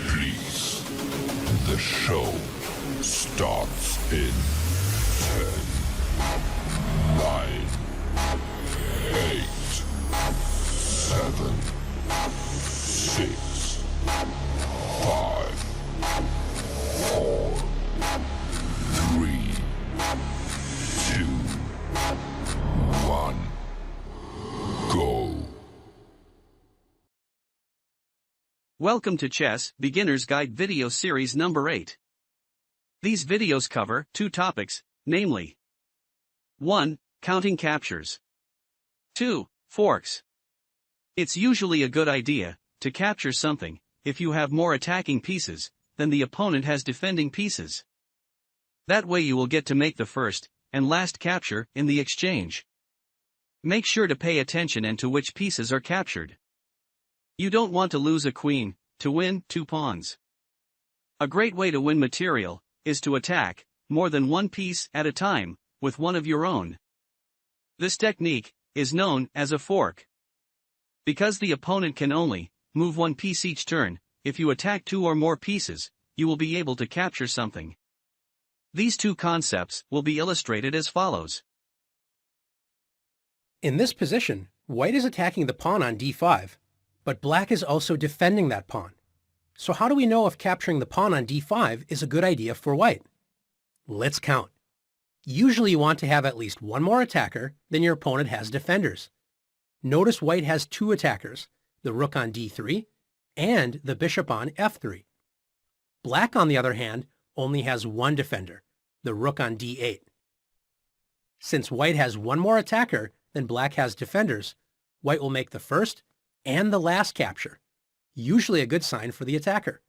Please. The show starts in 10, 9, 8, 7, 6, 5, 4, 3, 2, 1, go. Welcome to Chess Beginner's Guide Video Series number 8. These videos cover 2 topics, namely 1. Counting captures. 2. Forks. It's usually a good idea to capture something if you have more attacking pieces than the opponent has defending pieces. That way you will get to make the first and last capture in the exchange. Make sure to pay attention and to which pieces are captured. You don't want to lose a queen to win 2 pawns. A great way to win material is to attack more than one piece at a time with one of your own. This technique is known as a fork. Because the opponent can only move one piece each turn, if you attack 2 or more pieces, you will be able to capture something. These 2 concepts will be illustrated as follows. In this position, white is attacking the pawn on d5, but black is also defending that pawn. So how do we know if capturing the pawn on d5 is a good idea for white? Let's count. Usually you want to have at least one more attacker than your opponent has defenders. Notice white has 2 attackers, the rook on d3 and the bishop on f3. Black, on the other hand, only has 1 defender, the rook on d8. Since white has 1 more attacker than black has defenders, white will make the first and the last capture, usually a good sign for the attacker.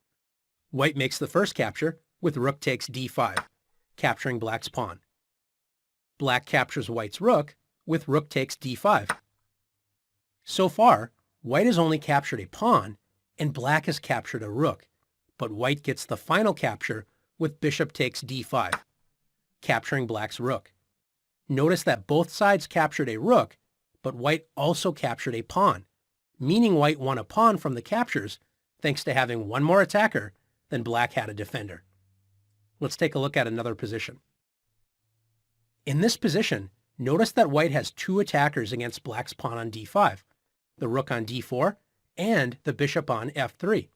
White makes the first capture with rook takes d5, capturing black's pawn. Black captures white's rook with rook takes d5. So far, white has only captured a pawn and black has captured a rook, but white gets the final capture with bishop takes d5, capturing black's rook. Notice that both sides captured a rook, but white also captured a pawn, meaning white won a pawn from the captures thanks to having 1 more attacker than black had a defender. Let's take a look at another position. In this position, notice that white has 2 attackers against black's pawn on d5, the rook on d4 and the bishop on f3.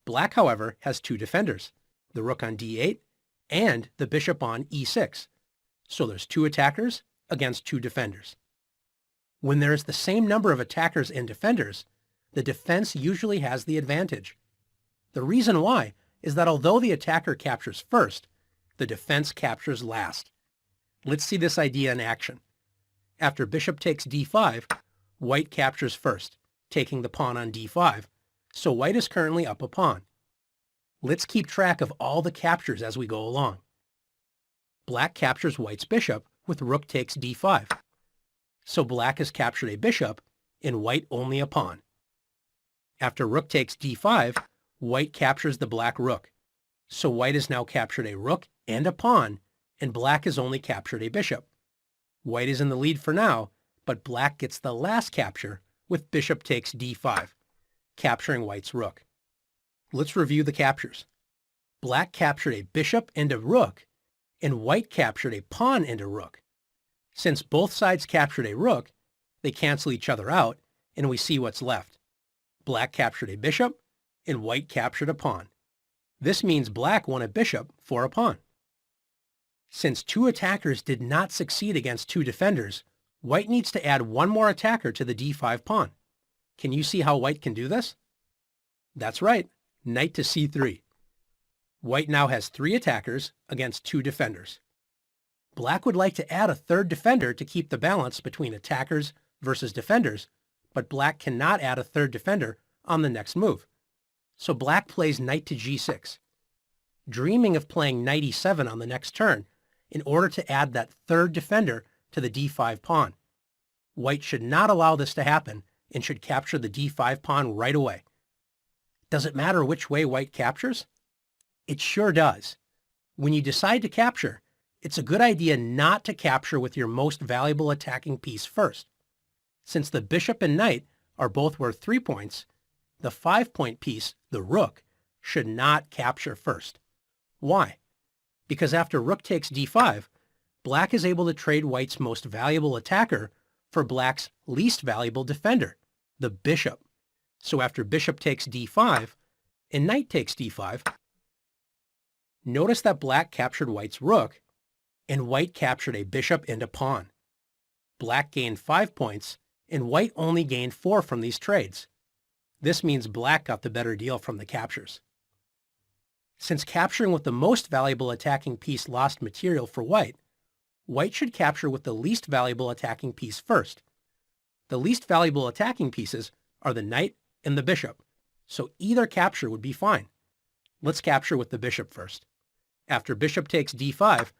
Black, however, has 2 defenders, the rook on d8 and the bishop on e6. So there's 2 attackers against 2 defenders. When there is the same number of attackers and defenders, the defense usually has the advantage. The reason why is that although the attacker captures first, the defense captures last. Let's see this idea in action. After bishop takes d5, white captures first, taking the pawn on d5, so white is currently up a pawn. Let's keep track of all the captures as we go along. Black captures white's bishop with rook takes d5. So black has captured a bishop and white only a pawn. After rook takes d5, white captures the black rook. So white has now captured a rook and a pawn, and black has only captured a bishop. White is in the lead for now, but black gets the last capture with bishop takes d5, capturing white's rook. Let's review the captures. Black captured a bishop and a rook, and white captured a pawn and a rook. Since both sides captured a rook, they cancel each other out, and we see what's left. Black captured a bishop, and white captured a pawn. This means black won a bishop for a pawn. Since 2 attackers did not succeed against 2 defenders, white needs to add 1 more attacker to the d5 pawn. Can you see how white can do this? That's right, knight to c3. White now has 3 attackers against 2 defenders. Black would like to add a 3rd defender to keep the balance between attackers versus defenders, but black cannot add a 3rd defender on the next move. So black plays knight to g6, dreaming of playing knight e7 on the next turn in order to add that 3rd defender to the d5 pawn. White should not allow this to happen and should capture the d5 pawn right away. Does it matter which way white captures? It sure does. When you decide to capture, it's a good idea not to capture with your most valuable attacking piece first. Since the bishop and knight are both worth 3 points, the 5-point piece, the rook, should not capture first. Why? Because after rook takes d5, black is able to trade white's most valuable attacker for black's least valuable defender, the bishop. So after bishop takes d5 and knight takes d5, notice that black captured white's rook and white captured a bishop and a pawn. Black gained 5 points and white only gained 4 from these trades. This means black got the better deal from the captures. Since capturing with the most valuable attacking piece lost material for white, white should capture with the least valuable attacking piece first. The least valuable attacking pieces are the knight and the bishop, so either capture would be fine. Let's capture with the bishop first. After bishop takes d5,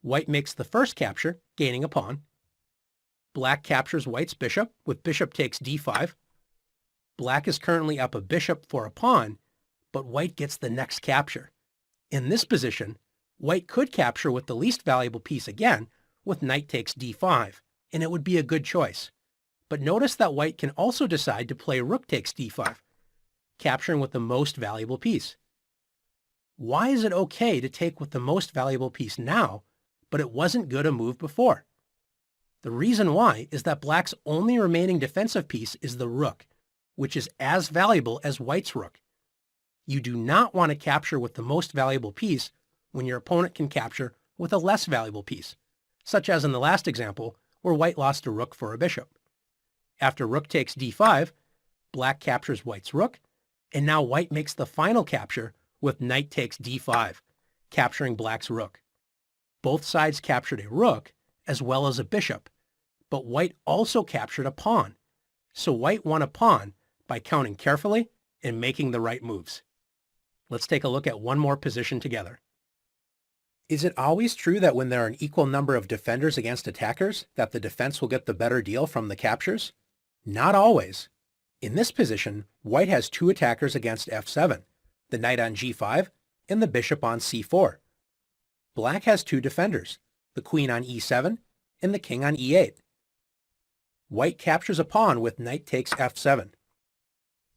white makes the first capture, gaining a pawn. Black captures white's bishop with bishop takes d5. Black is currently up a bishop for a pawn, but white gets the next capture. In this position, white could capture with the least valuable piece again with knight takes d5, and it would be a good choice. But notice that white can also decide to play rook takes d5, capturing with the most valuable piece. Why is it okay to take with the most valuable piece now, but it wasn't good a move before? The reason why is that black's only remaining defensive piece is the rook, which is as valuable as white's rook. You do not want to capture with the most valuable piece when your opponent can capture with a less valuable piece, such as in the last example where white lost a rook for a bishop. After rook takes d5, black captures white's rook, and now white makes the final capture with knight takes d5, capturing black's rook. Both sides captured a rook as well as a bishop, but white also captured a pawn, so white won a pawn by counting carefully and making the right moves. Let's take a look at one more position together. Is it always true that when there are an equal number of defenders against attackers, that the defense will get the better deal from the captures? Not always. In this position, white has 2 attackers against f7, the knight on g5 and the bishop on c4. Black has 2 defenders, the queen on e7 and the king on e8. White captures a pawn with knight takes f7.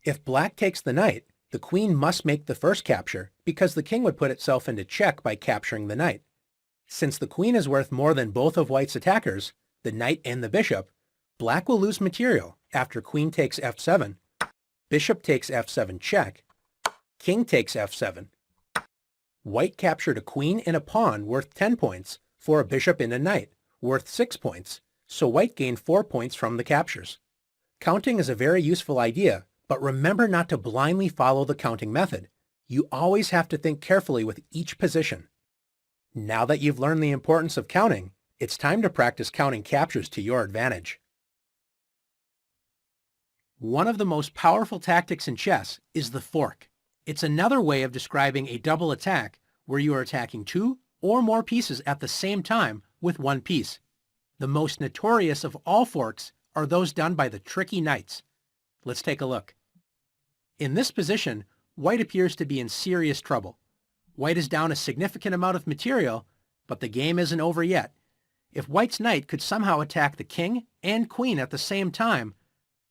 If black takes the knight, the queen must make the first capture because the king would put itself into check by capturing the knight. Since the queen is worth more than both of white's attackers, the knight and the bishop, black will lose material after queen takes f7, bishop takes f7 check, king takes f7. White captured a queen and a pawn worth 10 points for a bishop and a knight worth 6 points, so white gained 4 points from the captures. Counting is a very useful idea, but remember not to blindly follow the counting method. You always have to think carefully with each position. Now that you've learned the importance of counting, it's time to practice counting captures to your advantage. One of the most powerful tactics in chess is the fork. It's another way of describing a double attack where you are attacking 2 or more pieces at the same time with one piece. The most notorious of all forks are those done by the tricky knights. Let's take a look. In this position, white appears to be in serious trouble. White is down a significant amount of material, but the game isn't over yet. If white's knight could somehow attack the king and queen at the same time,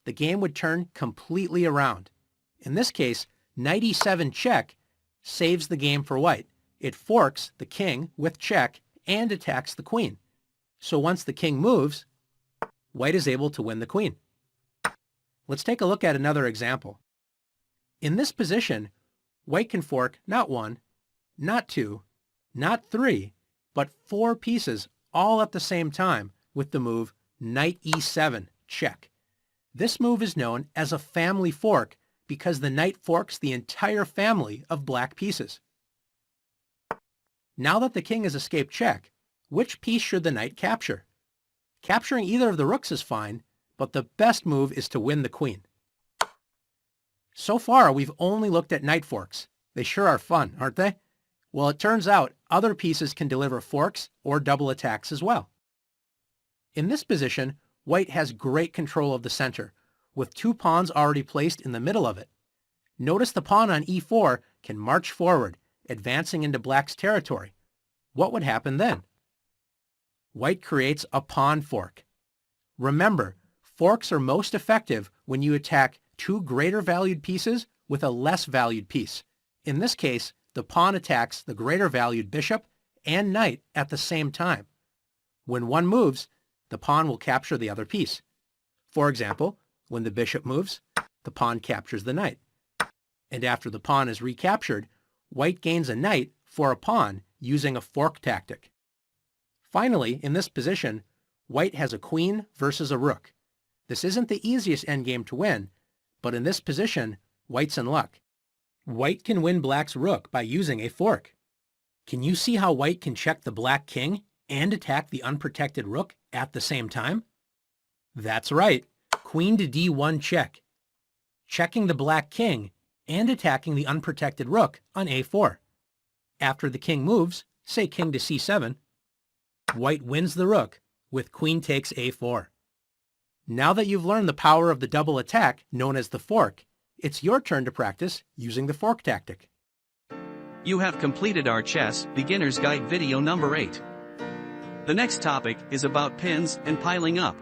the game would turn completely around. In this case, knight e7 check saves the game for white. It forks the king with check and attacks the queen. So once the king moves, white is able to win the queen. Let's take a look at another example. In this position, white can fork not 1, not 2, not 3, but 4 pieces all at the same time with the move knight e7 check. This move is known as a family fork because the knight forks the entire family of black pieces. Now that the king has escaped check, which piece should the knight capture? Capturing either of the rooks is fine, but the best move is to win the queen. So far, we've only looked at knight forks. They sure are fun, aren't they? Well, it turns out other pieces can deliver forks or double attacks as well. In this position, white has great control of the center, with 2 pawns already placed in the middle of it. Notice the pawn on e4 can march forward, advancing into black's territory. What would happen then? White creates a pawn fork. Remember, forks are most effective when you attack two greater valued pieces with a less valued piece. In this case, the pawn attacks the greater valued bishop and knight at the same time. When one moves, the pawn will capture the other piece. For example, when the bishop moves, the pawn captures the knight. And after the pawn is recaptured, white gains a knight for a pawn using a fork tactic. Finally, in this position, white has a queen versus a rook. This isn't the easiest endgame to win, but in this position, white's in luck. White can win black's rook by using a fork. Can you see how white can check the black king and attack the unprotected rook at the same time? That's right, queen to d1 check, checking the black king and attacking the unprotected rook on a4. After the king moves, say king to c7, white wins the rook with queen takes a4. Now that you've learned the power of the double attack known as the fork, it's your turn to practice using the fork tactic. You have completed our Chess Beginner's Guide video number 8. The next topic is about pins and piling up.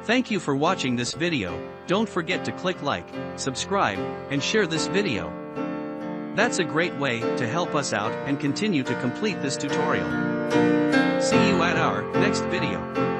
Thank you for watching this video. Don't forget to click like, subscribe, and share this video. That's a great way to help us out and continue to complete this tutorial. See you at our next video.